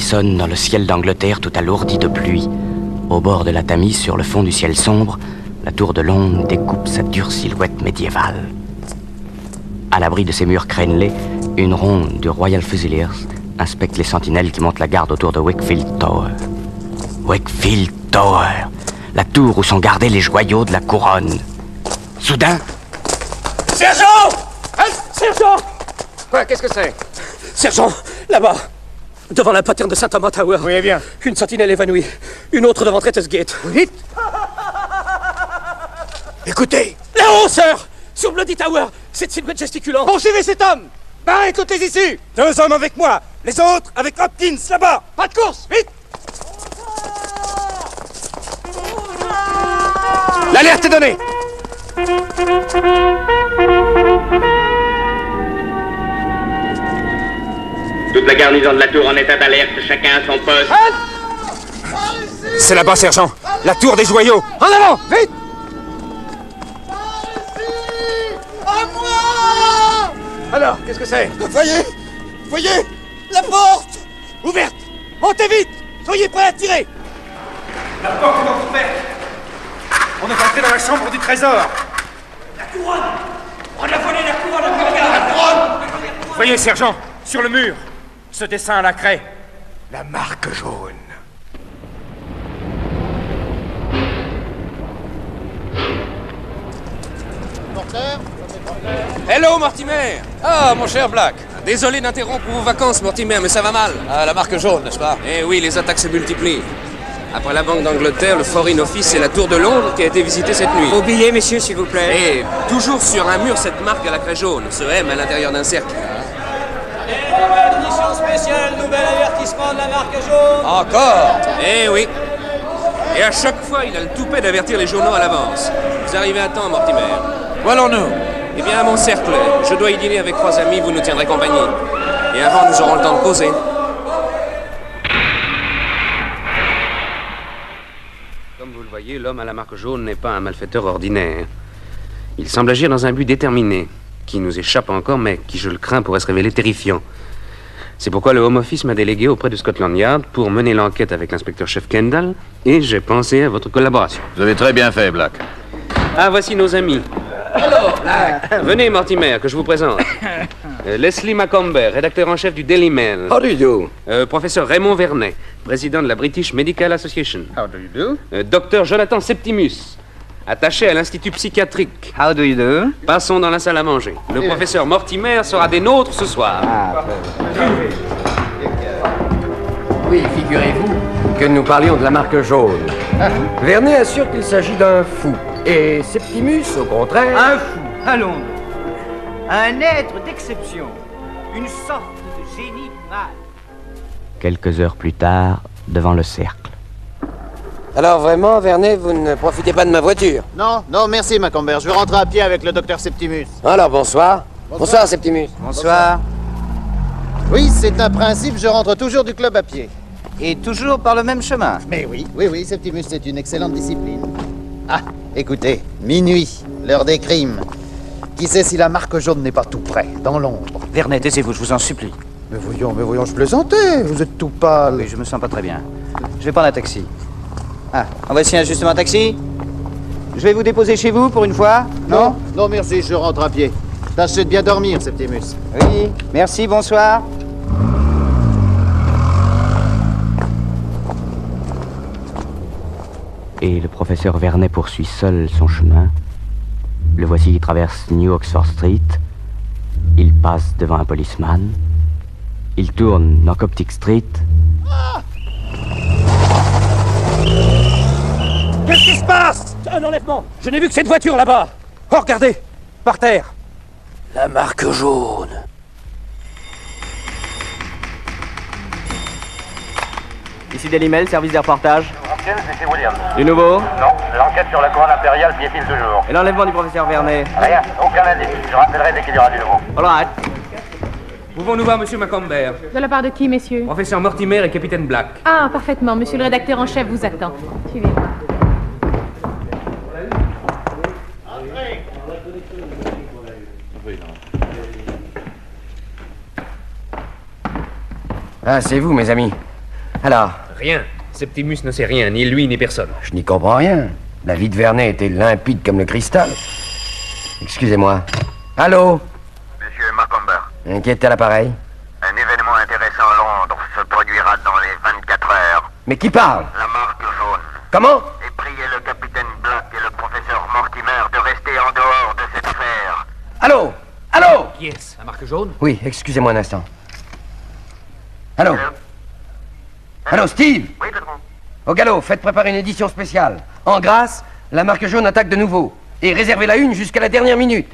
sonne dans le ciel d'Angleterre tout alourdi de pluie. Au bord de la Tamise, sur le fond du ciel sombre, la tour de Londres découpe sa dure silhouette médiévale. À l'abri de ses murs crénelés, une ronde du Royal Fusiliers inspecte les sentinelles qui montent la garde autour de Wakefield Tower. Wakefield Tower, la tour où sont gardés les joyaux de la couronne. Soudain... Sergent! Hein? Sergent! Quoi, qu'est-ce que c'est? Sergent, là-bas, devant la poterne de Saint-Thomas Tower. Oui, eh bien. Une sentinelle évanouie, une autre devant Traitors Gate. Vite! Écoutez! Là-haut, sir! Sur Bloody Tower, cette silhouette gesticulant. Poursuivez cet homme! Barrez toutes les issues! 2 hommes avec moi, les autres avec Hopkins, là-bas! Pas de course, vite! L'alerte est donnée! Toute la garnison de la tour en état d'alerte, chacun à son poste. C'est là-bas, sergent! La tour des joyaux! En avant! Vite! À moi! Alors, qu'est-ce que c'est? Voyez! La porte! Ouverte! Montez vite! Soyez prêts à tirer! La porte est donc ouverte! On est entré dans la chambre du trésor! La couronne! On a volé la couronne à Burgard! La couronne! Voyez, sergent, sur le mur, ce dessin à la craie. La marque jaune. Hello, Mortimer! Ah, mon cher Black. Désolé d'interrompre vos vacances, Mortimer, mais ça va mal. Ah, la marque jaune, n'est-ce pas? Eh oui, les attaques se multiplient. Après la Banque d'Angleterre, le Foreign Office, c'est la Tour de Londres qui a été visitée cette nuit. Vos billets, messieurs, s'il vous plaît. Et toujours sur un mur, cette marque à la craie jaune, ce M à l'intérieur d'un cercle. Édition spéciale, nouvel avertissement de la marque jaune. Encore? Eh oui. Et à chaque fois, il a le toupet d'avertir les journaux à l'avance. Vous arrivez à temps, Mortimer. Où allons-nous? Eh bien, à mon cercle. Je dois y dîner avec 3 amis, vous nous tiendrez compagnie. Et avant, nous aurons le temps de causer. Comme vous le voyez, l'homme à la marque jaune n'est pas un malfaiteur ordinaire. Il semble agir dans un but déterminé, qui nous échappe encore, mais qui, je le crains, pourrait se révéler terrifiant. C'est pourquoi le Home Office m'a délégué auprès de Scotland Yard pour mener l'enquête avec l'inspecteur-chef Kendall, et j'ai pensé à votre collaboration. Vous avez très bien fait, Black. Ah, voici nos amis. Hello, Black. Venez, Mortimer, que je vous présente. Leslie Macomber, rédacteur en chef du Daily Mail. How do you do? Professeur Raymond Vernet, président de la British Medical Association. How do you do? Docteur Jonathan Septimus, attaché à l'Institut psychiatrique. How do you do? Passons dans la salle à manger. Le professeur Mortimer sera des nôtres ce soir. Oui, figurez-vous que nous parlions de la marque jaune. Vernet assure qu'il s'agit d'un fou. Et Septimus, au contraire... Un fou, allons donc. Un être d'exception. Une sorte de génie du mal. Quelques heures plus tard, devant le cercle. Alors vraiment, Vernet, vous ne profitez pas de ma voiture? Non, merci, Macomber. Je vais rentrer à pied avec le docteur Septimus. Alors, bonsoir. Bonsoir, Septimus. Bonsoir. Oui, c'est un principe, je rentre toujours du club à pied. Et toujours par le même chemin. Mais oui, Septimus, c'est une excellente discipline. Ah, écoutez, minuit, l'heure des crimes. Qui sait si la marque jaune n'est pas tout près, dans l'ombre? Vernet, taisez-vous, je vous en supplie. Mais voyons, je plaisantais. Vous êtes tout pâle. Oui, je me sens pas très bien. Je vais prendre un taxi. Ah, en voici un justement taxi. Je vais vous déposer chez vous pour une fois. Non, merci, je rentre à pied. Tâchez de bien dormir, Septimus. Oui, merci, bonsoir. Et le professeur Vernet poursuit seul son chemin. Le voici qui traverse New Oxford Street. Il passe devant un policeman. Il tourne dans Coptic Street. Qu'est-ce qui se passe? Un enlèvement. Je n'ai vu que cette voiture là-bas. Oh, regardez, par terre. La marque jaune. Ici Daily Mail, service des reportages. C'est Williams. Du nouveau? Non, l'enquête sur la couronne impériale piétine toujours. Et l'enlèvement du professeur Vernet? Rien, aucun indice. Je rappellerai dès qu'il y aura du nouveau. All right. Pouvons-nous voir Monsieur Macomber? De la part de qui, messieurs? Professeur Mortimer et Capitaine Black. Ah, parfaitement. Monsieur le rédacteur en chef vous attend. Suivez-moi. Ah, c'est vous, mes amis. Alors? Rien. Septimus ne sait rien, ni lui, ni personne. Je n'y comprends rien. La vie de Vernet était limpide comme le cristal. Excusez-moi. Allô? Monsieur Macomber. Qui est à l'appareil? Un événement intéressant à Londres se produira dans les 24 heures. Mais qui parle? La marque jaune. Comment? Et priez le capitaine Black et le professeur Mortimer de rester en dehors de cette affaire. Allô? Allô? Qui est-ce? La marque jaune? Oui, excusez-moi un instant. Allô? Allô, Steve? Oui, patron. Au galop, faites préparer une édition spéciale. En grâce, la marque jaune attaque de nouveau. Et réservez la une jusqu'à la dernière minute.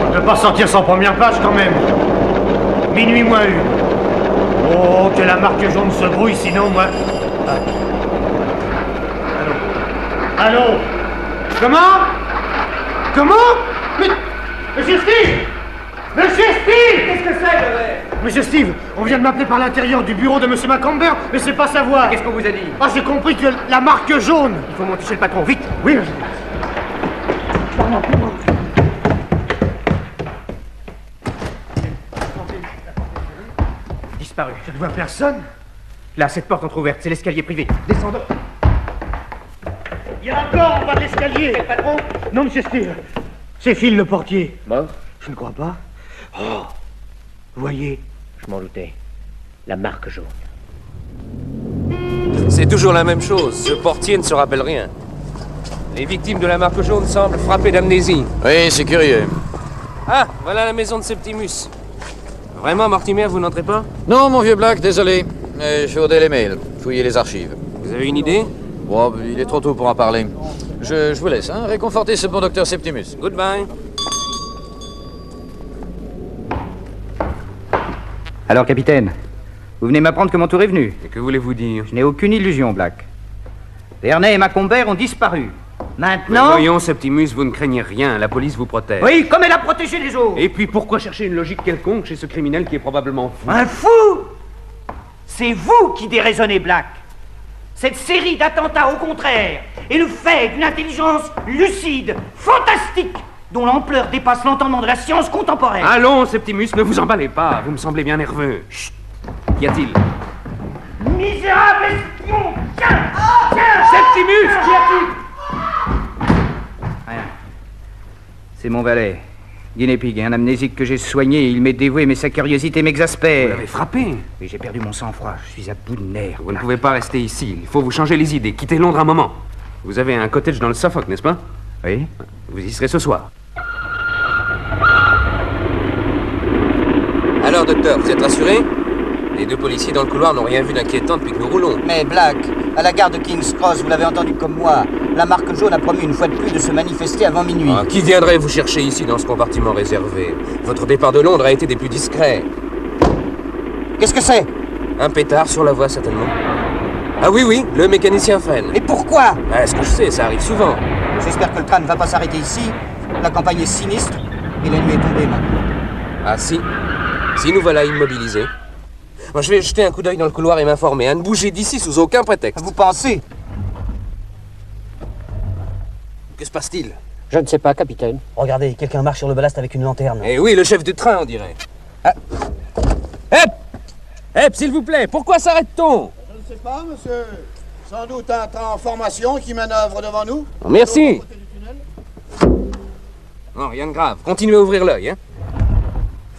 On ne peut pas sortir sans première page quand même. Minuit moins une. Oh, que la marque jaune se brouille, sinon moi... Allô? Allô? Comment? Comment? Mais... Monsieur Steve! Monsieur Steve! Qu'est-ce que c'est, Levet? Monsieur Steve, on vient de m'appeler par l'intérieur du bureau de Monsieur Macomber, mais c'est pas sa voix. Qu'est-ce qu'on vous a dit? Ah, j'ai compris que la marque jaune... Il faut monter chez le patron, vite! Oui, Disparu. je ne vois personne. Là, cette porte entrouverte, c'est l'escalier privé. Descendons. Il y a un corps en bas de l'escalier. Le patron? Non, Monsieur Steve. C'est Phil, le portier. Mort? Je ne crois pas. Oh, voyez. Je m'en doutais. La marque jaune. C'est toujours la même chose. Ce portier ne se rappelle rien. Les victimes de la marque jaune semblent frappées d'amnésie. Oui, c'est curieux. Ah, voilà la maison de Septimus. Vraiment, Mortimer, vous n'entrez pas? Non, mon vieux Black, désolé. Je vais les mails, fouiller les archives. Vous avez une idée? Bon, il est trop tôt pour en parler. Je vous laisse, hein. Réconfortez ce bon docteur Septimus. Goodbye. Alors, capitaine, vous venez m'apprendre que mon tour est venu. Et que voulez-vous dire? Je n'ai aucune illusion, Black. Vernet et Macomber ont disparu. Maintenant... Mais voyons, Septimus, vous ne craignez rien. La police vous protège. Oui, comme elle a protégé les autres. Et puis, pourquoi chercher une logique quelconque chez ce criminel qui est probablement fou? Un fou? C'est vous qui déraisonnez, Black. Cette série d'attentats, au contraire, est le fait d'une intelligence lucide, fantastique, dont l'ampleur dépasse l'entendement de la science contemporaine. Allons, Septimus, ne vous emballez pas. Vous me semblez bien nerveux. Chut. Qu'y a-t-il? Misérable espion! Tiens! Septimus, qu'y a-t-il? Rien. C'est mon valet. Guinea-pig, un amnésique que j'ai soigné. Il m'est dévoué, mais sa curiosité m'exaspère. Vous l'avez frappé? Oui, j'ai perdu mon sang-froid. Je suis à bout de nerfs. Vous ne pouvez pas rester ici. Il faut vous changer les idées. Quittez Londres un moment. Vous avez un cottage dans le Suffolk, n'est-ce pas? Oui. Vous y serez ce soir. Alors, docteur, vous êtes rassuré? Les deux policiers dans le couloir n'ont rien vu d'inquiétant depuis que nous roulons. Mais Black, à la gare de King's Cross, vous l'avez entendu comme moi, la marque jaune a promis une fois de plus de se manifester avant minuit. Ah, qui viendrait vous chercher ici dans ce compartiment réservé? Votre départ de Londres a été des plus discrets. Qu'est-ce que c'est? Un pétard sur la voie, certainement. Ah oui, oui, le mécanicien freine. Mais pourquoi? Est-ce que je sais, ça arrive souvent. J'espère que le train ne va pas s'arrêter ici. La campagne est sinistre et la nuit est tombée maintenant. Ah si. Si nous voilà immobilisés. Moi, je vais jeter un coup d'œil dans le couloir et m'informer. Ne bougez d'ici sous aucun prétexte. Vous pensez? Que se passe-t-il? Je ne sais pas, capitaine. Regardez, quelqu'un marche sur le ballast avec une lanterne. Eh oui, le chef du train, on dirait. Ah. Hep, s'il vous plaît, pourquoi s'arrête-t-on? Je ne sais pas, monsieur. Sans doute un train en formation qui manœuvre devant nous. Merci. Non, rien de grave. Continuez à ouvrir l'œil, hein.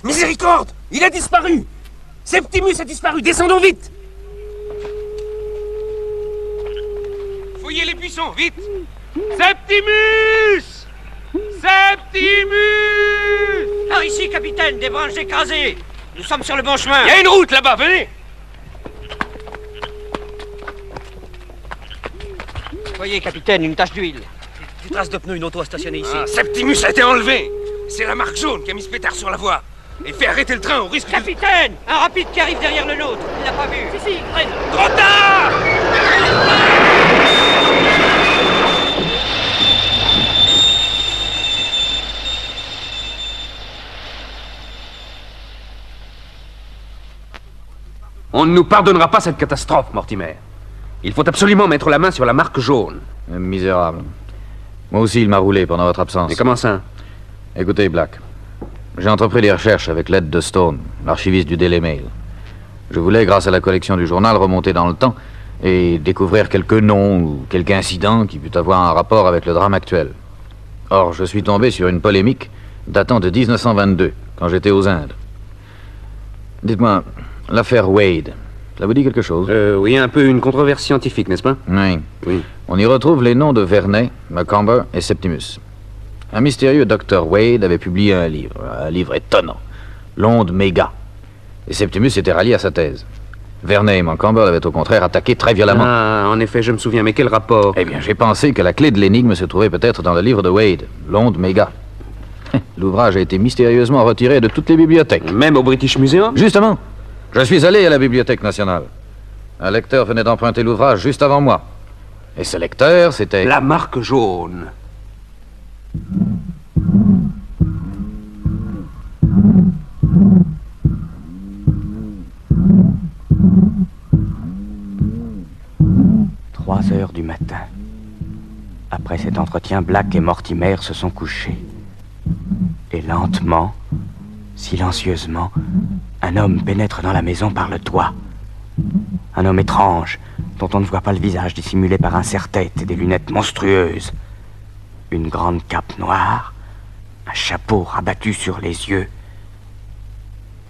Miséricorde! Il a disparu! Septimus a disparu! Descendons vite! Fouillez les buissons, vite! Septimus! Septimus! Par ici, capitaine, des branches écrasées. Nous sommes sur le bon chemin. Il y a une route là-bas, venez! Voyez, capitaine, une tache d'huile. Des traces de pneus, une auto a stationné ici. Ah, Septimus a été enlevé! C'est la marque jaune qui a mis ce pétard sur la voie. Et fait arrêter le train au risque Capitaine! Un rapide qui arrive derrière le nôtre. Il l'a pas vu. Si, freine. Trop tard! On ne nous pardonnera pas cette catastrophe, Mortimer. Il faut absolument mettre la main sur la marque jaune. Misérable. Moi aussi, il m'a roulé pendant votre absence. Et comment ça? Écoutez, Black. J'ai entrepris des recherches avec l'aide de Stone, l'archiviste du Daily Mail. Je voulais, grâce à la collection du journal, remonter dans le temps et découvrir quelques noms ou quelques incidents qui puissent avoir un rapport avec le drame actuel. Or, je suis tombé sur une polémique datant de 1922, quand j'étais aux Indes. Dites-moi, l'affaire Wade, ça vous dit quelque chose? Oui, un peu une controverse scientifique, n'est-ce pas? Oui. On y retrouve les noms de Vernet, Macomber et Septimus. Un mystérieux docteur Wade avait publié un livre étonnant, l'onde méga. Et Septimus était rallié à sa thèse. Vernet et Macomber l'avaient au contraire attaqué très violemment. Ah, en effet, je me souviens, mais quel rapport? Eh bien, j'ai pensé que la clé de l'énigme se trouvait peut-être dans le livre de Wade, l'onde méga. L'ouvrage a été mystérieusement retiré de toutes les bibliothèques. Même au British Museum? Justement. Je suis allé à la Bibliothèque nationale. Un lecteur venait d'emprunter l'ouvrage juste avant moi. Et ce lecteur, c'était... La marque jaune. « 3 heures du matin. Après cet entretien, Black et Mortimer se sont couchés. Et lentement, silencieusement, un homme pénètre dans la maison par le toit. Un homme étrange, dont on ne voit pas le visage, dissimulé par un serre-tête et des lunettes monstrueuses. Une grande cape noire, un chapeau rabattu sur les yeux.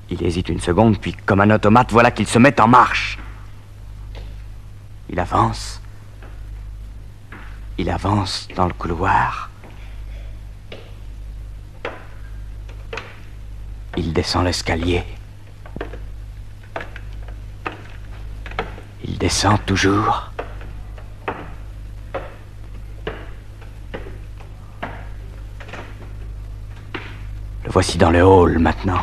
Il hésite une seconde, puis comme un automate, voilà qu'il se met en marche. Il avance dans le couloir. Il descend l'escalier. Il descend toujours. Le voici dans le hall maintenant.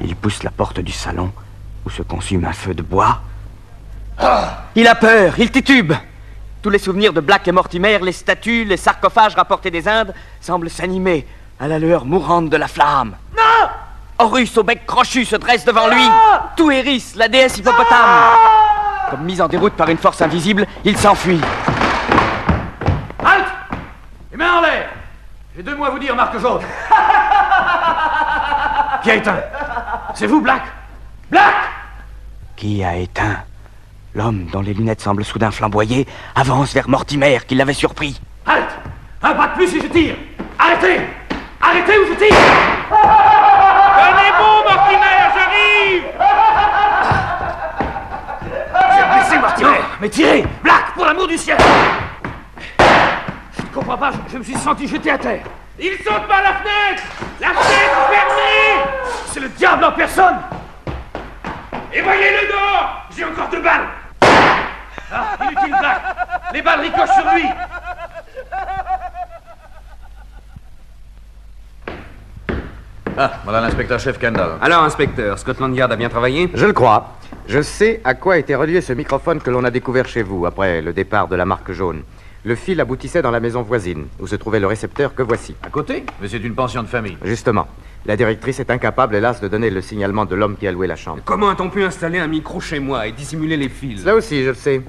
Il pousse la porte du salon où se consume un feu de bois. Il a peur, il titube. Tous les souvenirs de Black et Mortimer, les statues, les sarcophages rapportés des Indes, semblent s'animer à la lueur mourante de la flamme. Non! Horus au bec crochu se dresse devant lui. Tout hérisse, la déesse hippopotame. Comme mis en déroute par une force invisible, il s'enfuit. Halte! Les mains en l'air! J'ai 2 mots à vous dire, marque jaune. Qui a éteint? C'est vous, Black? Black! Qui a éteint? L'homme dont les lunettes semblent soudain flamboyer avance vers Mortimer qui l'avait surpris. Halte! Un pas de plus et je tire! Arrêtez! Arrêtez ou je tire! Tenez bon, Mortimer, j'arrive! J'ai blessé Mortimer! Mais tirez! Black, pour l'amour du ciel! Je ne comprends pas, je me suis senti jeté à terre. Il saute par la fenêtre! La fenêtre fermée! C'est le diable en personne! Et voyez-le dehors! J'ai encore 2 balles! Ah, inutile, Black! Les balles ricochent sur lui! Ah, voilà l'inspecteur-chef Kendall. Alors, inspecteur, Scotland Yard a bien travaillé? Je le crois. Je sais à quoi était relié ce microphone que l'on a découvert chez vous après le départ de la marque jaune. Le fil aboutissait dans la maison voisine, où se trouvait le récepteur que voici. À côté? Mais c'est une pension de famille. Justement. La directrice est incapable, hélas, de donner le signalement de l'homme qui a loué la chambre. Comment a-t-on pu installer un micro chez moi et dissimuler les fils? Là aussi, je le sais.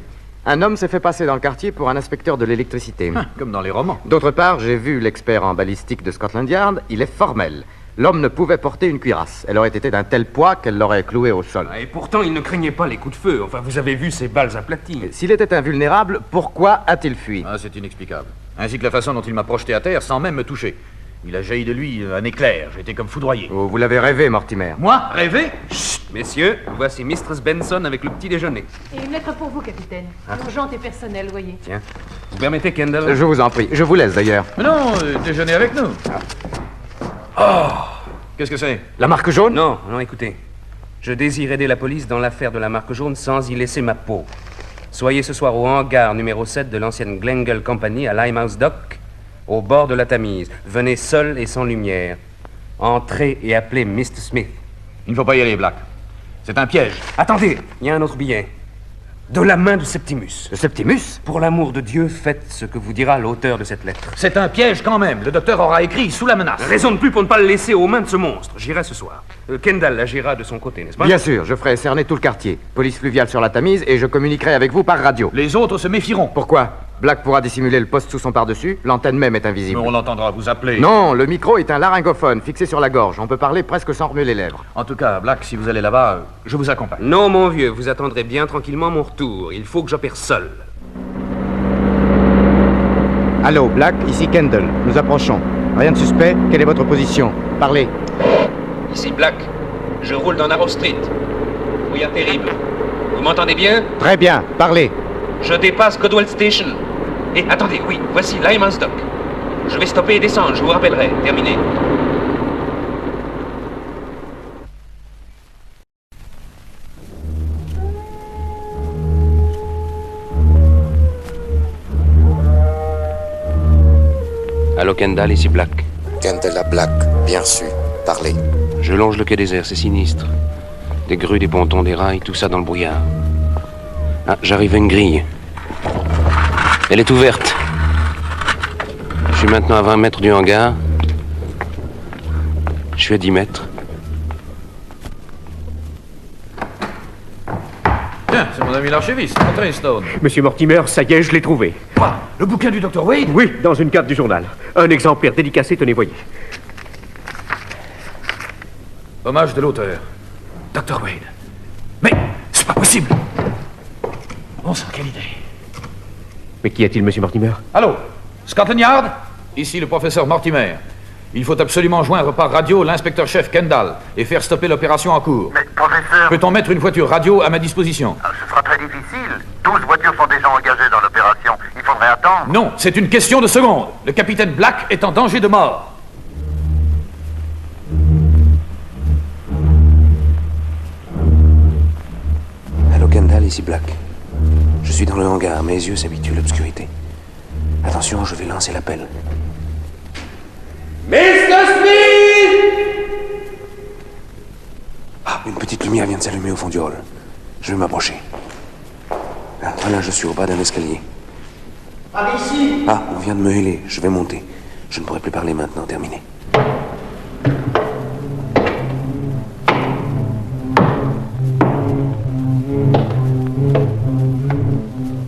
Un homme s'est fait passer dans le quartier pour un inspecteur de l'électricité. Comme dans les romans. D'autre part, j'ai vu l'expert en balistique de Scotland Yard. Il est formel. L'homme ne pouvait porter une cuirasse. Elle aurait été d'un tel poids qu'elle l'aurait cloué au sol. Et pourtant, il ne craignait pas les coups de feu. Enfin, vous avez vu ces balles aplaties. S'il était invulnérable, pourquoi a-t-il fui? Ah, c'est inexplicable. Ainsi que la façon dont il m'a projeté à terre sans même me toucher. Il a jailli de lui un éclair. J'ai été comme foudroyé. Oh, vous l'avez rêvé, Mortimer. Moi? Rêvé? Chut, messieurs, voici Mistress Benson avec le petit déjeuner. Et une lettre pour vous, capitaine. Urgente et personnelle, voyez. Tiens. Vous permettez, Kendall? Je vous en prie. Je vous laisse, d'ailleurs. Mais non, déjeuner avec nous. Oh! Qu'est-ce que c'est? La marque jaune? Non, écoutez. Je désire aider la police dans l'affaire de la marque jaune sans y laisser ma peau. Soyez ce soir au hangar numéro 7 de l'ancienne Glengall Company à Limehouse Dock, au bord de la Tamise. Venez seul et sans lumière. Entrez et appelez Mr. Smith. Il ne faut pas y aller, Black. C'est un piège. Attendez, il y a un autre billet. De la main de Septimus. De Septimus? Pour l'amour de Dieu, faites ce que vous dira l'auteur de cette lettre. C'est un piège quand même. Le docteur aura écrit sous la menace. Raison de plus pour ne pas le laisser aux mains de ce monstre. J'irai ce soir. Kendall agira de son côté, n'est-ce pas? Bien sûr, je ferai cerner tout le quartier. Police fluviale sur la Tamise et je communiquerai avec vous par radio. Les autres se méfieront. Pourquoi? Black pourra dissimuler le poste sous son par-dessus, l'antenne même est invisible. Mais on l'entendra vous appeler. Non, le micro est un laryngophone fixé sur la gorge. On peut parler presque sans remuer les lèvres. En tout cas, Black, si vous allez là-bas, je vous accompagne. Non, mon vieux, vous attendrez bien tranquillement mon retour. Il faut que j'opère seul. Allô, Black, ici Kendall. Nous approchons. Rien de suspect. Quelle est votre position? Parlez. Ici Black. Je roule dans Narrow Street. Brouillard terrible. Vous m'entendez bien? Très bien. Parlez. Je dépasse Godwell Station. Et attendez, oui, voici Lyman's Dock. Je vais stopper et descendre, je vous rappellerai. Terminé. Allô Kendall, ici Black. Kendall à Black, bien su. Parlez. Je longe le quai désert, c'est sinistre. Des grues, des pontons, des rails, tout ça dans le brouillard. Ah, j'arrive à une grille. Elle est ouverte. Je suis maintenant à 20 mètres du hangar. Je suis à 10 mètres. Tiens, c'est mon ami l'archiviste. Entrez, Stone. Monsieur Mortimer, ça y est, je l'ai trouvé. Quoi? Le bouquin du Dr. Wade? Oui, dans une carte du journal. Un exemplaire dédicacé, tenez, voyez. Hommage de l'auteur. Dr. Wade. Mais c'est pas possible. Bon sang, quelle idée. Mais qu'y a-t-il, monsieur Mortimer? Allô? Scotland Yard? Ici le professeur Mortimer. Il faut absolument joindre par radio l'inspecteur-chef Kendall et faire stopper l'opération en cours. Mais, professeur... Peut-on mettre une voiture radio à ma disposition? Ce sera très difficile. 12 voitures sont déjà engagées dans l'opération. Il faudrait attendre. Non, c'est une question de secondes. Le capitaine Black est en danger de mort. Allô Kendall, ici Black. Je suis dans le hangar, mes yeux s'habituent à l'obscurité. Attention, je vais lancer l'appel. Mr. Smith! Ah, une petite lumière vient de s'allumer au fond du hall. Je vais m'approcher. Ah, voilà, je suis au bas d'un escalier. Par ici! Ah, on vient de me héler. Je vais monter. Je ne pourrai plus parler maintenant. Terminé.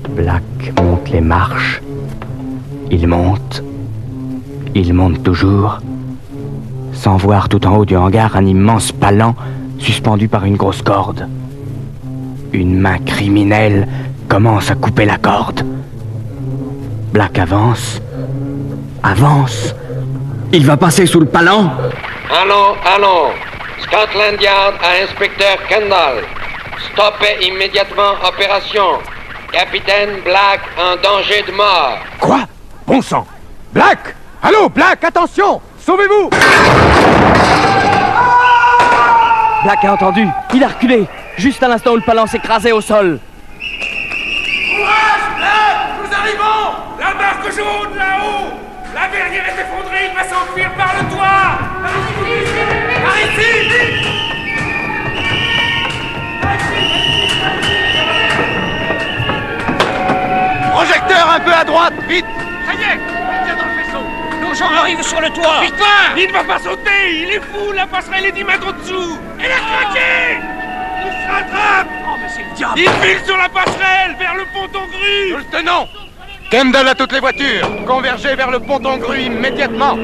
Black monte les marches. Il monte. Il monte toujours. Sans voir tout en haut du hangar un immense palan suspendu par une grosse corde. Une main criminelle commence à couper la corde. Black avance. Avance. Il va passer sous le palan. Allons. Scotland Yard à inspecteur Kendall. Stoppez immédiatement opération. Capitaine Black en danger de mort. Quoi? Bon sang! Black! Allô, Black, attention! Sauvez-vous! Black a entendu. Il a reculé. Juste à l'instant où le palan s'écrasait au sol. Courage, Black! Nous arrivons! La marque jaune, là-haut! La verrière est effondrée, il va s'enfuir par le toit! Par ici! Projecteur un peu à droite, vite! Ça y est, on tient dans le faisceau. Nos gens arrivent sur le toit. Victoire! Il ne va pas sauter! Il est fou! La passerelle est 10 mètres au-dessous! Elle a craqué! Il se rattrape! Oh, mais c'est le diable! Il file sur la passerelle, vers le ponton grue! Nous le tenons! Kendall à toutes les voitures! Convergez vers le ponton grue immédiatement!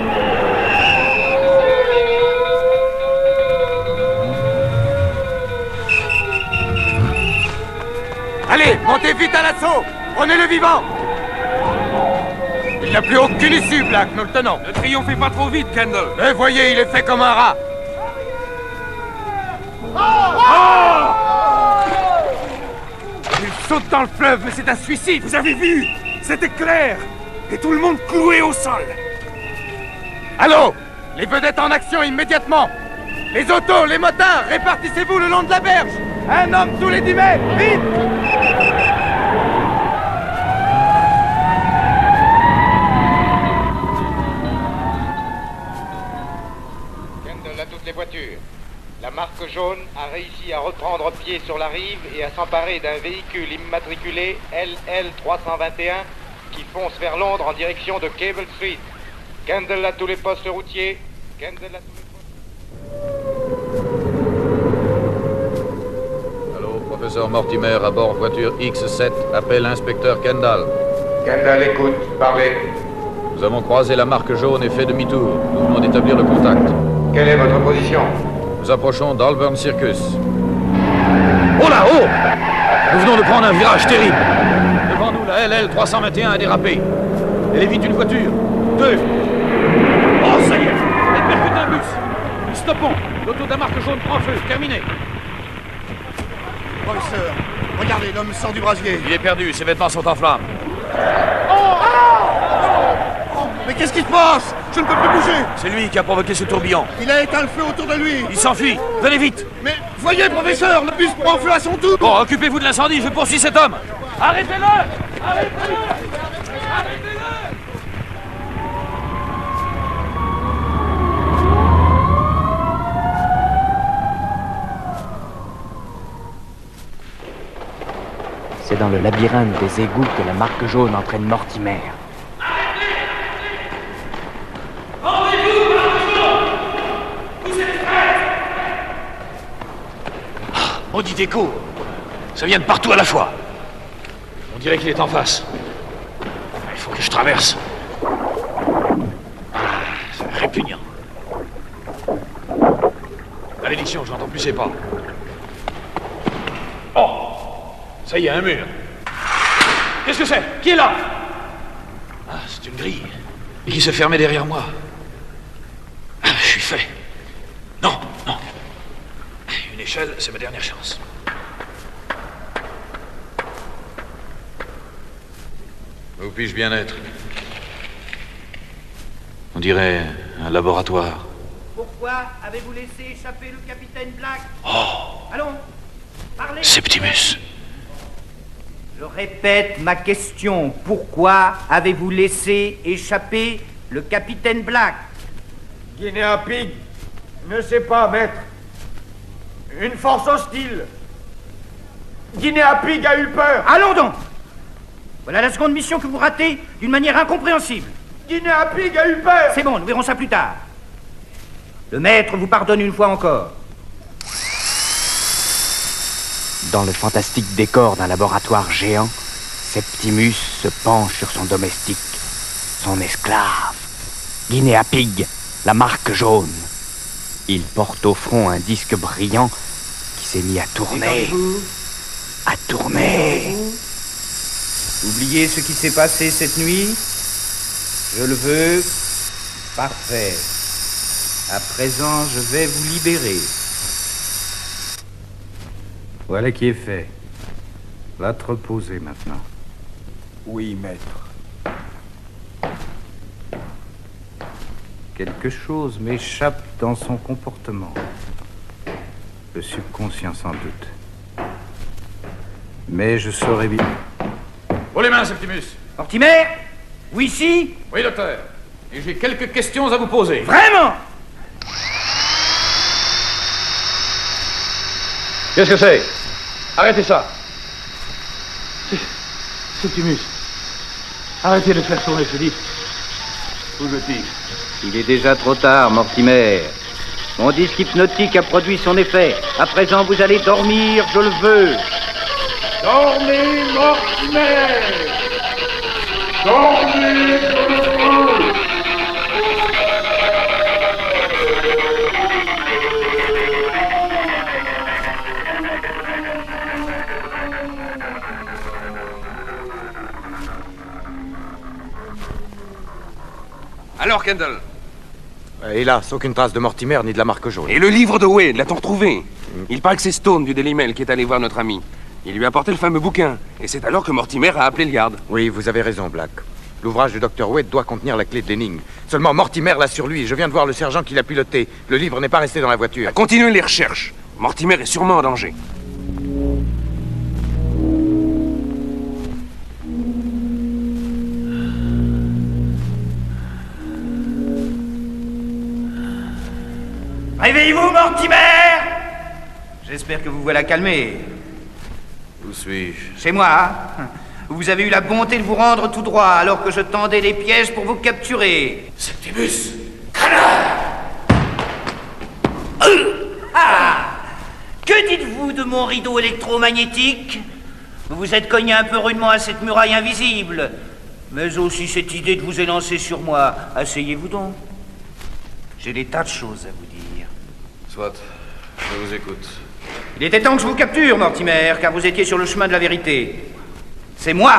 Allez, montez vite à l'assaut! Prenez le vivant! Il n'y a plus aucune issue, Black, nous le tenons. Ne triomphez pas trop vite, Kendall. Mais voyez, il est fait comme un rat. Il saute dans le fleuve, mais c'est un suicide, vous avez vu? C'était clair! Et tout le monde cloué au sol. Allô? Les vedettes en action immédiatement! Les autos, les motards, répartissez-vous le long de la berge! Un homme tous les 10 mètres, vite! Kendall à toutes les voitures. La marque jaune a réussi à reprendre pied sur la rive et à s'emparer d'un véhicule immatriculé LL321 qui fonce vers Londres en direction de Cable Street. Kendall à tous les postes routiers. Kendall à tous les postes... Allô, professeur Mortimer à bord voiture X7, appelle inspecteur Kendall. Kendall écoute, parlez. Nous avons croisé la marque jaune et fait demi-tour. Nous venons d'établir le contact. Quelle est votre position? Nous approchons d'Alburn Circus. Oh là, oh! Nous venons de prendre un virage terrible. Devant nous, la LL 321 a dérapé. Elle évite une voiture. 2. Oh, ça y est! Elle percute un bus. Nous stoppons. L'auto de la marque jaune prend feu. Terminé. Professeur, regardez, l'homme sort du brasier. Il est perdu. Ses vêtements sont en flammes. Mais qu'est-ce qui se passe? Je ne peux plus bouger. C'est lui qui a provoqué ce tourbillon. Il a éteint le feu autour de lui. Il s'enfuit. Venez vite. Mais voyez, professeur, le bus prend feu à son tour. Bon, occupez-vous de l'incendie. Je poursuis cet homme. Arrêtez-le! Arrêtez-le! Arrêtez-le! C'est dans le labyrinthe des égouts que la marque jaune entraîne Mortimer. Maudit écho! Ça vient de partout à la fois. On dirait qu'il est en face. Il faut que je traverse. C'est répugnant. Malédiction, j'entends plus ses pas. Oh! Ça y est, un mur. Qu'est-ce que c'est? Qui est là? Ah, c'est une grille. Et qui se fermait derrière moi. Ah, je suis fait. Non, non. Une échelle, c'est ma dernière chance. Où puis-je bien être? On dirait un laboratoire. Pourquoi avez-vous laissé échapper le capitaine Black? Oh! Allons, parlez! Septimus. Je répète ma question. Pourquoi avez-vous laissé échapper le capitaine Black? Guinea Pig ne sait pas, maître. Une force hostile. Guinea Pig a eu peur. Allons donc! Voilà la seconde mission que vous ratez d'une manière incompréhensible. Guinea Pig a eu peur. C'est bon, nous verrons ça plus tard. Le maître vous pardonne une fois encore. Dans le fantastique décor d'un laboratoire géant, Septimus se penche sur son domestique, son esclave, Guinea Pig, la marque jaune. Il porte au front un disque brillant qui s'est mis à tourner. À tourner. Oubliez ce qui s'est passé cette nuit. Je le veux. Parfait. À présent, je vais vous libérer. Voilà qui est fait. Va te reposer maintenant. Oui, maître. Quelque chose m'échappe dans son comportement. Le subconscient sans doute. Mais je saurai bien. Haut les mains, Septimus. Mortimer? Oui, ici? Oui, docteur. Et j'ai quelques questions à vous poser. Vraiment? Qu'est-ce que c'est? Arrêtez ça. Septimus. Arrêtez de faire tourner ce disque. Où je tire. Il est déjà trop tard, Mortimer. Mon disque hypnotique a produit son effet. À présent, vous allez dormir, je le veux. Dormez, Mortimer. Dormez, je le veux. Alors, Kendall? Hélas, aucune trace de Mortimer ni de la marque jaune. Et le livre de Wade, l'a-t-on retrouvé? Il paraît que c'est Stone du Daily Mail qui est allé voir notre ami. Il lui a apporté le fameux bouquin. Et c'est alors que Mortimer a appelé le garde. Oui, vous avez raison, Black. L'ouvrage du Dr. Wade doit contenir la clé de l'énigme. Seulement, Mortimer l'a sur lui. Je viens de voir le sergent qui l'a piloté. Le livre n'est pas resté dans la voiture. Continuez les recherches. Mortimer est sûrement en danger. Réveillez-vous, Mortimer! J'espère que vous voilà calmé. Où suis-je? C'est moi, hein? Vous avez eu la bonté de vous rendre tout droit alors que je tendais des pièges pour vous capturer. Septimus! Ah! Que dites-vous de mon rideau électromagnétique? Vous vous êtes cogné un peu rudement à cette muraille invisible. mais aussi cette idée de vous élancer sur moi. Asseyez-vous donc. J'ai des tas de choses à vous dire. Soit, je vous écoute. Il était temps que je vous capture, Mortimer, car vous étiez sur le chemin de la vérité. C'est moi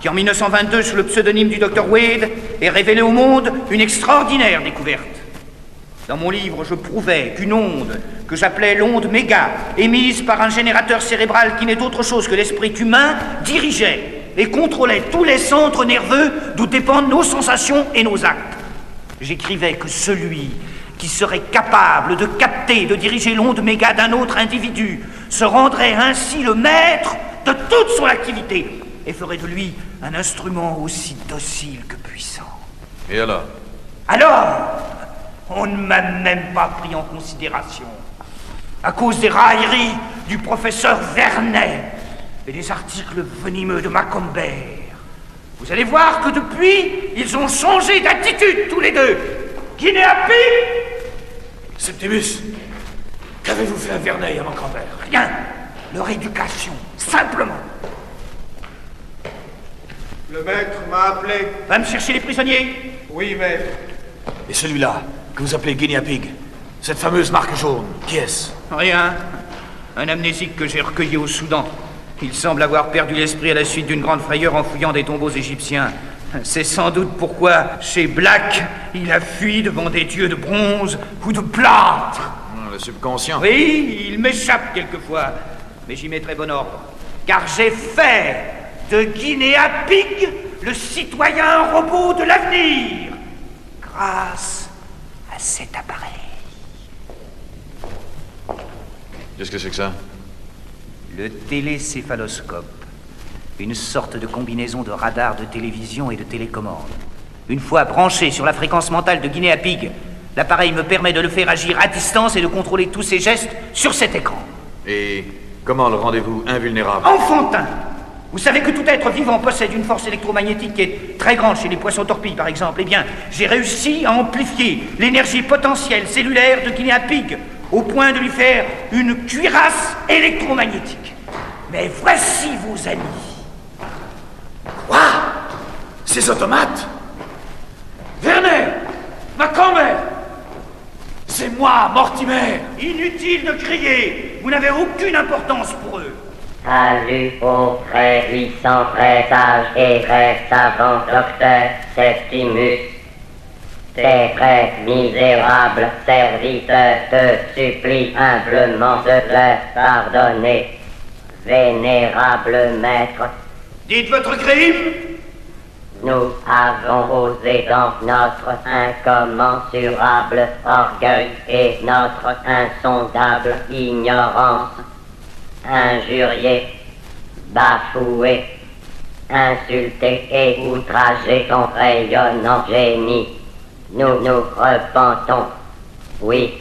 qui, en 1922, sous le pseudonyme du Dr. Wade, ai révélé au monde une extraordinaire découverte. Dans mon livre, je prouvais qu'une onde, que j'appelais l'onde méga, émise par un générateur cérébral qui n'est autre chose que l'esprit humain, dirigeait et contrôlait tous les centres nerveux d'où dépendent nos sensations et nos actes. J'écrivais que celui qui serait capable de capter, de diriger l'onde méga d'un autre individu, se rendrait ainsi le maître de toute son activité et ferait de lui un instrument aussi docile que puissant. Et alors? Alors, on ne m'a même pas pris en considération, à cause des railleries du professeur Vernet et des articles venimeux de Macomber. Vous allez voir que depuis, ils ont changé d'attitude tous les deux. Guinea-Pig! Septimus, qu'avez-vous fait à Vernet et à Macomber? Rien. Leur éducation, simplement. Le maître m'a appelé. Va me chercher les prisonniers. Oui, maître. Et celui-là, que vous appelez Guinea-Pig, cette fameuse marque jaune, qui est-ce? Rien. Un amnésique que j'ai recueilli au Soudan. Il semble avoir perdu l'esprit à la suite d'une grande frayeur en fouillant des tombeaux égyptiens. C'est sans doute pourquoi, chez Black, il a fui devant des dieux de bronze ou de plâtre. Le subconscient. Oui, il m'échappe quelquefois, mais j'y mettrai bon ordre. Car j'ai fait de Guinea-Pig le citoyen robot de l'avenir, grâce à cet appareil. Qu'est-ce que c'est que ça? Le télécéphaloscope. Une sorte de combinaison de radar, de télévision et de télécommande. Une fois branché sur la fréquence mentale de Guinea-Pig, l'appareil me permet de le faire agir à distance et de contrôler tous ses gestes sur cet écran. Et comment le rendez-vous invulnérable? Enfantin! Vous savez que tout être vivant possède une force électromagnétique qui est très grande chez les poissons torpilles, par exemple. Eh bien, j'ai réussi à amplifier l'énergie potentielle cellulaire de Guinea-Pig au point de lui faire une cuirasse électromagnétique. Mais voici vos amis. Quoi? Ces automates? Vernet! Macomber! C'est moi, Mortimer! Inutile de crier! Vous n'avez aucune importance pour eux. Salut aux très puissants, très sages et très savants docteurs Septimus. Tes très misérables serviteurs te supplient humblement de leur pardonner. Vénérable maître, dites votre crime. Nous avons osé dans notre incommensurable orgueil et notre insondable ignorance injurier, bafouer, insulter et outrager ton rayonnant génie. Nous nous repentons. Oui,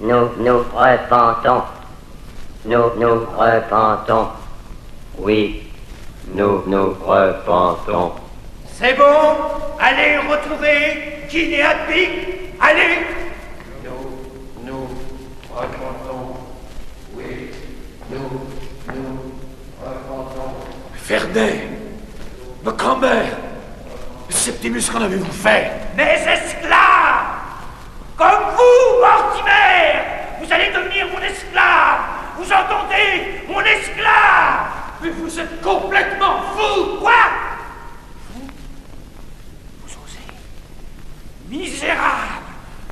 nous nous repentons. Nous nous repentons. Oui, nous nous repentons. C'est bon, allez retrouver Guinea-Pig, allez. Nous repentons. Oui, nous repentons. Vernet! Macomber! Septimus, qu'en avez-vous fait? Mes esclaves! Comme vous, Mortimer! Vous allez devenir mon esclave! Vous entendez? Mon esclave! Mais vous êtes complètement fou! Quoi? Vous osez? Misérable!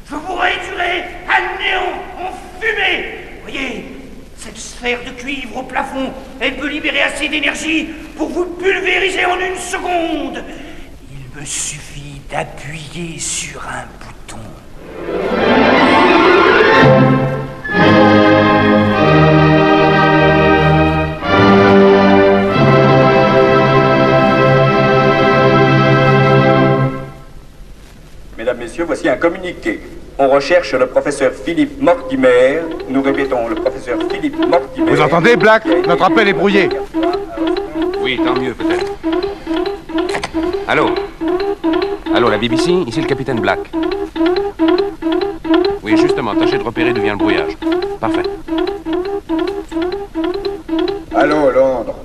Je vous réduirai à néant, en fumée! Voyez, cette sphère de cuivre au plafond, elle peut libérer assez d'énergie pour vous pulvériser en une seconde. Il me suffit d'appuyer sur un bouton. Mesdames, Messieurs, voici un communiqué. On recherche le professeur Philippe Mortimer. Nous répétons, le professeur Philippe Mortimer. Vous entendez, Black? Notre appel est brouillé. Oui, tant mieux, peut-être. Allô? Allô, la BBC? Ici le capitaine Black. Oui, justement, tâchez de repérer d'où vient le brouillage. Parfait. Allô, Londres.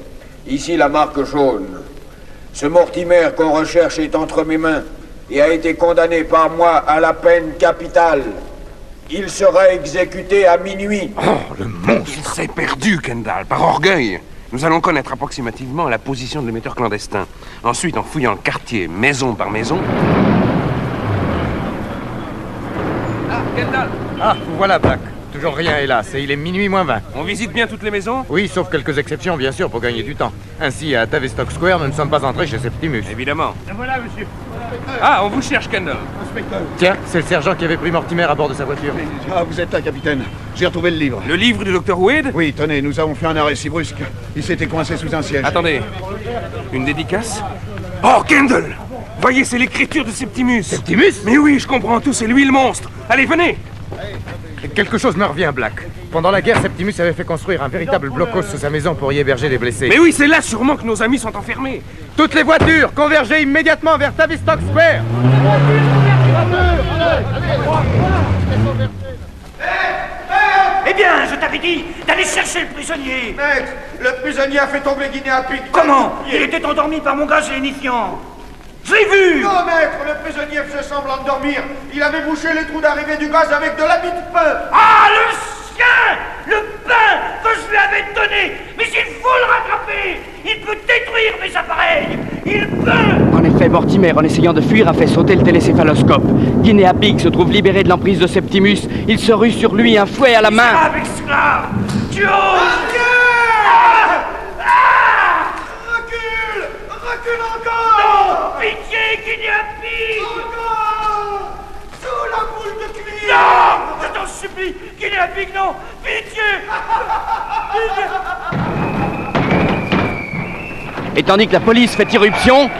Ici la marque jaune. Ce Mortimer qu'on recherche est entre mes mains et a été condamné par moi à la peine capitale. Il sera exécuté à minuit. Oh, le monstre! Il s'est perdu, Kendall, par orgueil. Nous allons connaître approximativement la position de l'émetteur clandestin. Ensuite, en fouillant le quartier, maison par maison... Ah, Kendall! Ah, vous voilà, Black. Toujours rien, hélas, et il est minuit moins 20. On visite bien toutes les maisons? Oui, sauf quelques exceptions, bien sûr, pour gagner du temps. Ainsi, à Tavistock Square, nous ne sommes pas entrés chez Septimus. Évidemment. Et voilà, monsieur. Ah, on vous cherche, Kendall. Inspecteur. Tiens, c'est le sergent qui avait pris Mortimer à bord de sa voiture. Ah, vous êtes là, capitaine. J'ai retrouvé le livre. Le livre du docteur Wade? Oui, tenez, nous avons fait un arrêt si brusque. Il s'était coincé sous un siège. Attendez. Une dédicace? Oh, Kendall! Voyez, c'est l'écriture de Septimus. Septimus? Mais oui, je comprends tout, c'est lui le monstre. Allez, venez! Quelque chose me revient, Black. Pendant la guerre, Septimus avait fait construire un véritable blocos sous sa maison pour y héberger les blessés. Mais oui, c'est là sûrement que nos amis sont enfermés. Toutes les voitures, convergez immédiatement vers Tavistock Square. Eh bien, je t'avais dit d'aller chercher le prisonnier. Maître, le prisonnier a fait tomber Guinea Pig. Comment? Il était endormi par mon gaz lénifiant. Je l'ai vu! Non, maître, le prisonnier faisait semblant de dormir. Il avait bouché les trous d'arrivée du gaz avec de l'habit de feu. Ah, le chien! Le pain que je lui avais donné! Mais il faut le rattraper! Il peut détruire mes appareils! Il peut! En effet, Mortimer, en essayant de fuir, a fait sauter le télécéphaloscope. Guinea Pig se trouve libéré de l'emprise de Septimus. Il se rue sur lui, un fouet à la main. Misérable esclave! Tu oses! Recule encore! Non! Pitié, Guinea Pig! Encore! Sous la boule de cuir! Non! Je t'en supplie! Guinea Pig, non! Pitié! Et tandis que la police fait irruption...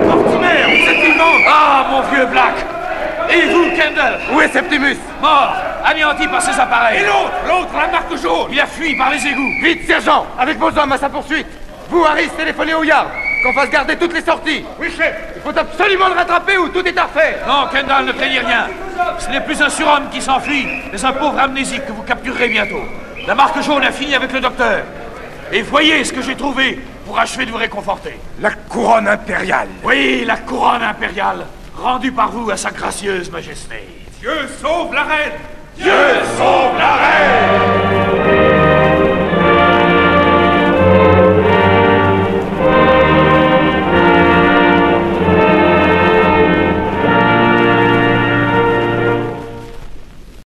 Mortimer, vous êtes vivant! Ah, mon vieux Black! Et vous, Kendall? Où est Septimus? Mort, anéanti par ses appareils. Et l'autre, la marque jaune! Il a fui par les égouts. Vite, sergent! Avec vos hommes à sa poursuite! Vous, Harris, téléphonez au yard! Qu'on fasse garder toutes les sorties! Oui, chef! Il faut absolument le rattraper ou tout est à refaire! Non, Kendall, ne craignez rien. Ce n'est plus un surhomme qui s'enfuit, mais un pauvre amnésique que vous capturerez bientôt. La marque jaune a fini avec le docteur. Et voyez ce que j'ai trouvé pour achever de vous réconforter. La couronne impériale. Oui, la couronne impériale, rendue par vous à sa gracieuse majesté. Dieu sauve la reine! Dieu sauve la